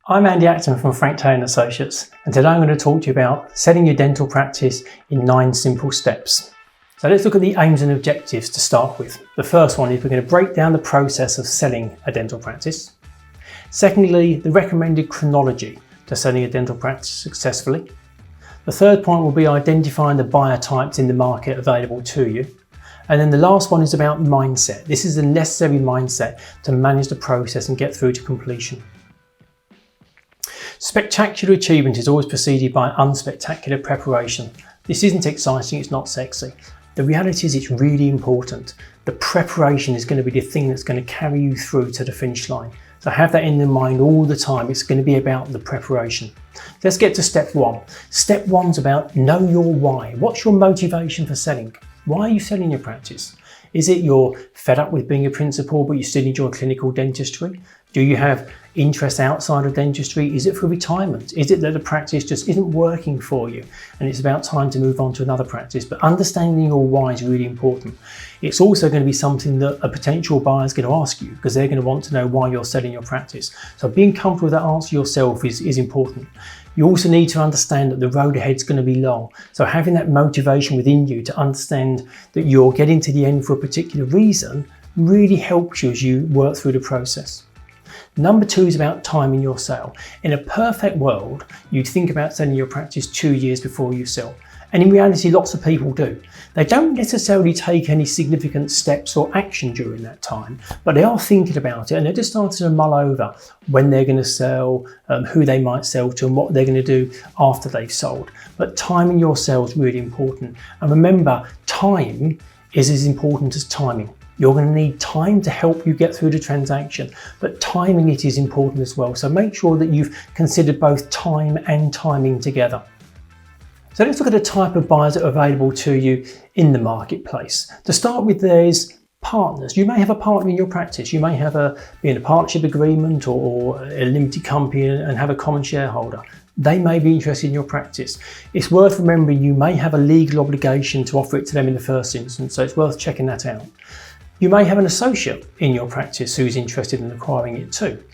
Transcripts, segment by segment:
I'm Andy Acton from Frank Taylor & Associates, and today I'm going to talk to you about setting your dental practice in 9 simple steps. So let's look at the aims and objectives to start with. The first one is we're going to break down the process of selling a dental practice. Secondly, the recommended chronology to selling a dental practice successfully. The third point will be identifying the buyer types in the market available to you. And then the last one is about mindset. This is the necessary mindset to manage the process and get through to completion. Spectacular achievement is always preceded by unspectacular preparation. This isn't exciting, it's not sexy. The reality is it's really important. The preparation is going to be the thing that's going to carry you through to the finish line. So have that in your mind all the time. It's going to be about the preparation. Let's get to step 1. Step 1's about know your why. What's your motivation for selling? Why are you selling your practice? Is it you're fed up with being a principal but you still enjoy clinical dentistry? Do you have interest outside of dentistry? Is it for retirement? Is it that the practice just isn't working for you and it's about time to move on to another practice? But understanding your why is really important. It's also going to be something that a potential buyer is going to ask you because they're going to want to know why you're selling your practice. So being comfortable with that answer yourself is important. You also need to understand that the road ahead is going to be long. So having that motivation within you to understand that you're getting to the end for a particular reason really helps you as you work through the process. Number 2 is about timing your sale. In a perfect world, you'd think about selling your practice 2 years before you sell. And in reality, lots of people do. They don't necessarily take any significant steps or action during that time, but they are thinking about it and they're just starting to mull over when they're going to sell, who they might sell to and what they're going to do after they've sold. But timing your sale is really important. And remember, time is as important as timing. You're going to need time to help you get through the transaction, but timing it is important as well. So make sure that you've considered both time and timing together. So let's look at the type of buyers that are available to you in the marketplace. To start with, there's partners. You may have a partner in your practice. You may be in a partnership agreement or a limited company and have a common shareholder. They may be interested in your practice. It's worth remembering you may have a legal obligation to offer it to them in the first instance, so it's worth checking that out. You may have an associate in your practice who's interested in acquiring it too.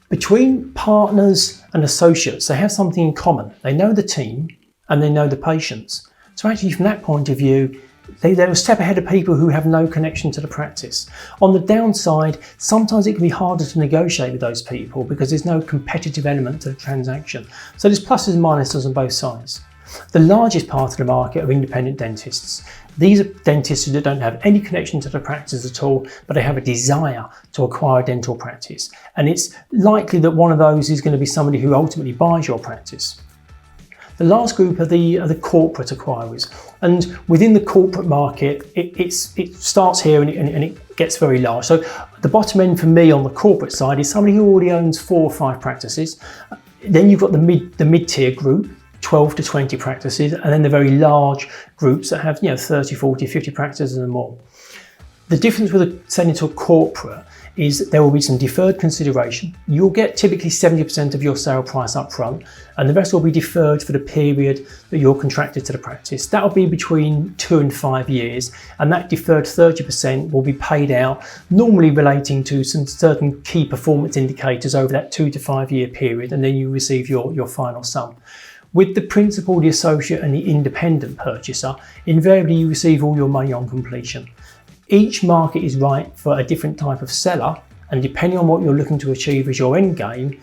Between partners and associates, they have something in common. They know the team and they know the patients. So actually from that point of view, they're a step ahead of people who have no connection to the practice. On the downside, sometimes it can be harder to negotiate with those people because there's no competitive element to the transaction. So there's pluses and minuses on both sides. The largest part of the market are independent dentists. These are dentists that don't have any connection to the practice at all, but they have a desire to acquire a dental practice. And it's likely that one of those is going to be somebody who ultimately buys your practice. The last group are the corporate acquirers. And within the corporate market, it starts here and it gets very large. So the bottom end for me on the corporate side is somebody who already owns 4 or 5 practices. Then you've got the mid-tier group, 12 to 20 practices, and then the very large groups that have 30, 40, 50 practices and more. The difference with selling to a corporate is that there will be some deferred consideration. You'll get typically 70% of your sale price up front, and the rest will be deferred for the period that you're contracted to the practice. That will be between 2 and 5 years, and that deferred 30% will be paid out, normally relating to some certain key performance indicators over that 2 to 5 year period, and then you receive your final sum. With the principal, the associate and the independent purchaser, invariably you receive all your money on completion. Each market is right for a different type of seller, and depending on what you're looking to achieve as your end game,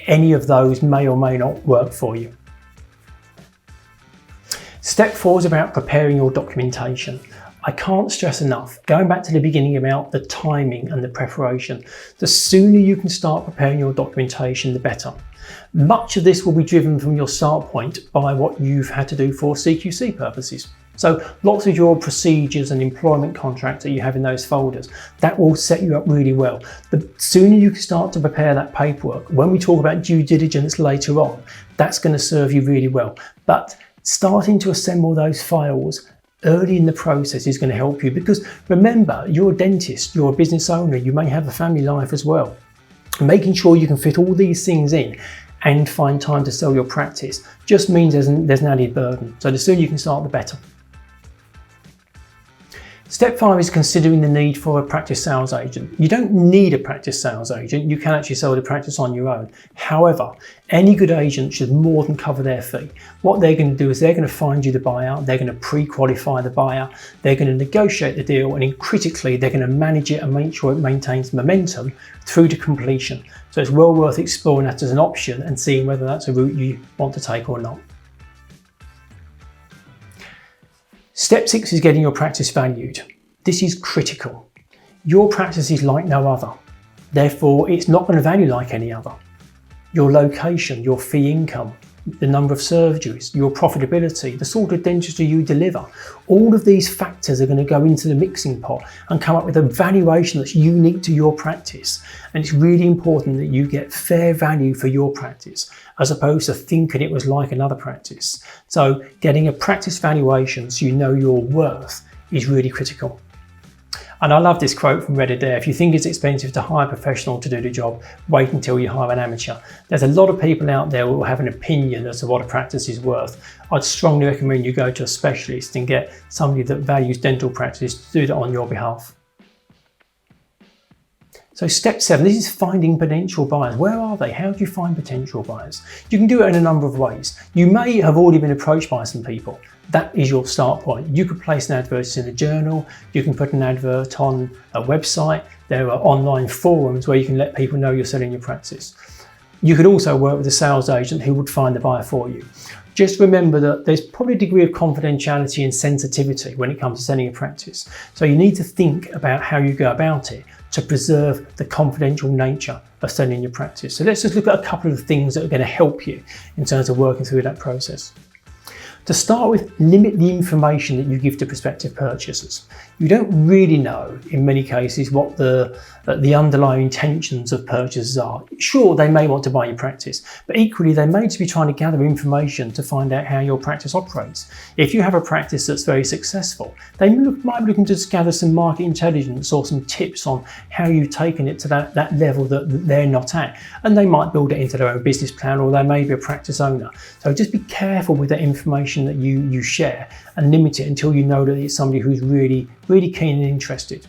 any of those may or may not work for you. Step 4 is about preparing your documentation. I can't stress enough, going back to the beginning about the timing and the preparation, the sooner you can start preparing your documentation, the better. Much of this will be driven from your start point by what you've had to do for CQC purposes. So lots of your procedures and employment contracts that you have in those folders, that will set you up really well. The sooner you can start to prepare that paperwork, when we talk about due diligence later on, that's going to serve you really well. But starting to assemble those files early in the process is going to help you, because remember, you're a dentist, you're a business owner, you may have a family life as well. Making sure you can fit all these things in and find time to sell your practice just means there's an added burden. So the sooner you can start, the better. Step 5 is considering the need for a practice sales agent. You don't need a practice sales agent. You can actually sell the practice on your own. However, any good agent should more than cover their fee. What they're going to do is they're going to find you the buyer, they're going to pre-qualify the buyer, they're going to negotiate the deal, and then critically, they're going to manage it and make sure it maintains momentum through to completion. So it's well worth exploring that as an option and seeing whether that's a route you want to take or not. Step 6 is getting your practice valued. This is critical. Your practice is like no other. Therefore, it's not going to value like any other. Your location, your fee income, the number of surgeries, your profitability, the sort of dentistry you deliver, all of these factors are going to go into the mixing pot and come up with a valuation that's unique to your practice. And it's really important that you get fair value for your practice as opposed to thinking it was like another practice. So getting a practice valuation so you know your worth is really critical. And I love this quote from Reddit there: if you think it's expensive to hire a professional to do the job, wait until you hire an amateur. There's a lot of people out there who will have an opinion as to what a practice is worth. I'd strongly recommend you go to a specialist and get somebody that values dental practice to do that on your behalf. So step 7, this is finding potential buyers. Where are they? How do you find potential buyers? You can do it in a number of ways. You may have already been approached by some people. That is your start point. You could place an advert in a journal, you can put an advert on a website, there are online forums where you can let people know you're selling your practice. You could also work with a sales agent who would find the buyer for you. Just remember that there's probably a degree of confidentiality and sensitivity when it comes to selling a practice. So you need to think about how you go about it to preserve the confidential nature of selling your practice. So let's just look at a couple of things that are going to help you in terms of working through that process. To start with, limit the information that you give to prospective purchasers. You don't really know, in many cases, what the underlying intentions of purchasers are. Sure, they may want to buy your practice, but equally they may just be trying to gather information to find out how your practice operates. If you have a practice that's very successful, they might be looking to just gather some market intelligence or some tips on how you've taken it to that level that they're not at. And they might build it into their own business plan, or they may be a practice owner. So just be careful with that information that you share and limit it until you know that it's somebody who's really keen and interested.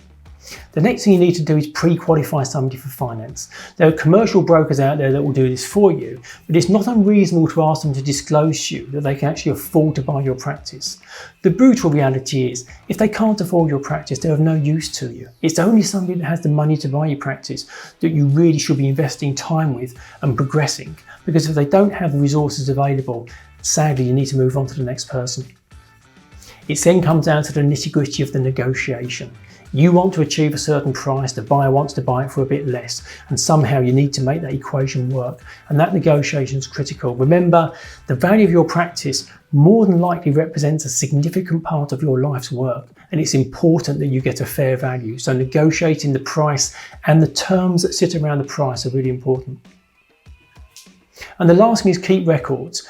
The next thing you need to do is pre-qualify somebody for finance. There are commercial brokers out there that will do this for you, but it's not unreasonable to ask them to disclose to you that they can actually afford to buy your practice. The brutal reality is, if they can't afford your practice, they're of no use to you. It's only somebody that has the money to buy your practice that you really should be investing time with and progressing, because if they don't have the resources available, sadly you need to move on to the next person. It then comes down to the nitty-gritty of the negotiation. You want to achieve a certain price, the buyer wants to buy it for a bit less, and somehow you need to make that equation work, and that negotiation is critical. Remember, the value of your practice more than likely represents a significant part of your life's work, and it's important that you get a fair value. So negotiating the price and the terms that sit around the price are really important. And the last thing is keep records.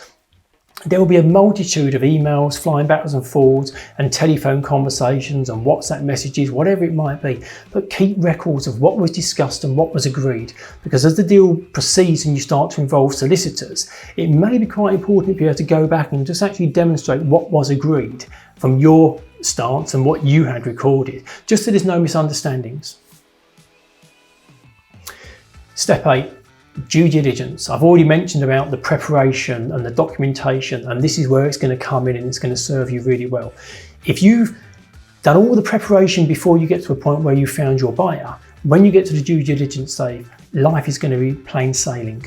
There will be a multitude of emails flying backwards and forwards and telephone conversations and WhatsApp messages, whatever it might be, but keep records of what was discussed and what was agreed, because as the deal proceeds and you start to involve solicitors, it may be quite important to be able to go back and just actually demonstrate what was agreed from your stance and what you had recorded, just so there's no misunderstandings. Step 8. Due diligence. I've already mentioned about the preparation and the documentation, and this is where it's going to come in and it's going to serve you really well. If you've done all the preparation before you get to a point where you found your buyer, when you get to the due diligence stage, life is going to be plain sailing.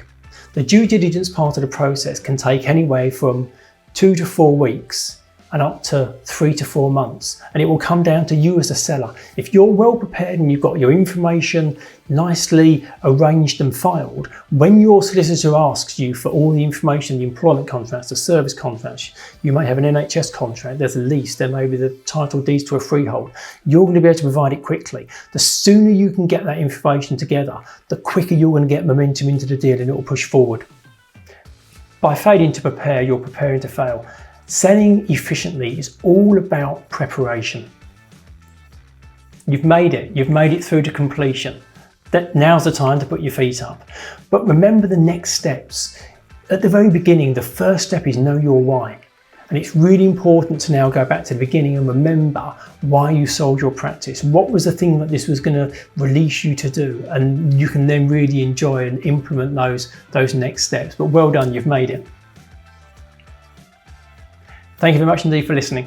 The due diligence part of the process can take anywhere from 2 to 4 weeks and up to 3 to 4 months. And it will come down to you as a seller. If you're well prepared and you've got your information nicely arranged and filed, when your solicitor asks you for all the information, the employment contracts, the service contracts, you may have an NHS contract, there's a lease, there may be the title deeds to a freehold, you're going to be able to provide it quickly. The sooner you can get that information together, the quicker you're going to get momentum into the deal and it will push forward. By failing to prepare, you're preparing to fail. Selling efficiently is all about preparation. You've made it through to completion. Now's the time to put your feet up. But remember the next steps. At the very beginning, the first step is know your why. And it's really important to now go back to the beginning and remember why you sold your practice. What was the thing that this was going to release you to do? And you can then really enjoy and implement those next steps. But well done, you've made it. Thank you very much indeed for listening.